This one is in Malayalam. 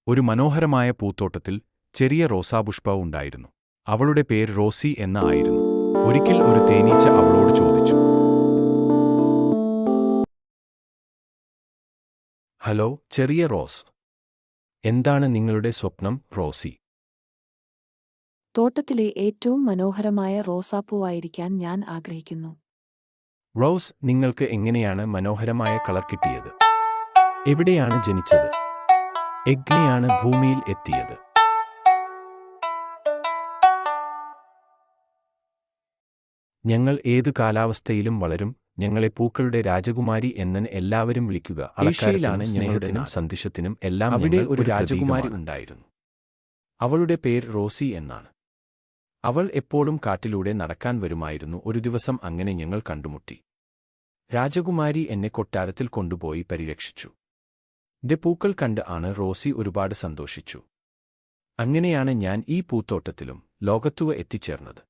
ഒരു മനോഹരമായ പൂത്തോട്ടത്തിൽ ചെറിയ റോസാപുഷ്പ ഉണ്ടായിരുന്നു. അവളുടെ പേര് റോസി എന്ന് ആയിരുന്നു. ഒരിക്കൽ ഒരു തേനീച്ച അവളോട് ചോദിച്ചു, ഹലോ ചെറിയ റോസ്, എന്താണ് നിങ്ങളുടെ സ്വപ്നം റോസി? തോട്ടത്തിലെ ഏറ്റവും മനോഹരമായ റോസാപ്പൂവായിരിക്കാൻ ഞാൻ ആഗ്രഹിക്കുന്നു. റോസ്, നിങ്ങൾക്ക് എങ്ങനെയാണ് മനോഹരമായ കളർ കിട്ടിയത്? എവിടെയാണ് ജനിച്ചത്? എങ്ങനെയാണ് ഭൂമിയിൽ എത്തിയത്? ഞങ്ങൾ ഏതു കാലാവസ്ഥയിലും വളരും. ഞങ്ങളെ പൂക്കളുടെ രാജകുമാരി എന്ന് എല്ലാവരും വിളിക്കുക. ഏഷ്യയിലാണ് സ്നേഹത്തിനും സന്ദേശത്തിനും എല്ലാം. അവിടെ ഒരു രാജകുമാരി ഉണ്ടായിരുന്നു. അവളുടെ പേര് റോസി എന്നാണ്. അവൾ എപ്പോഴും കാട്ടിലൂടെ നടക്കാൻ വരുമായിരുന്നു. ഒരു ദിവസം അങ്ങനെ ഞങ്ങൾ കണ്ടുമുട്ടി. രാജകുമാരി എന്നെ കൊട്ടാരത്തിൽ കൊണ്ടുപോയി പരിരക്ഷിച്ചു. എന്റെ പൂക്കൾ കണ്ട് റോസി ഒരുപാട് സന്തോഷിച്ചു. അങ്ങനെയാണ് ഞാൻ ഈ പൂത്തോട്ടത്തിലും ലോകത്തുവ എത്തിച്ചേർന്നത്.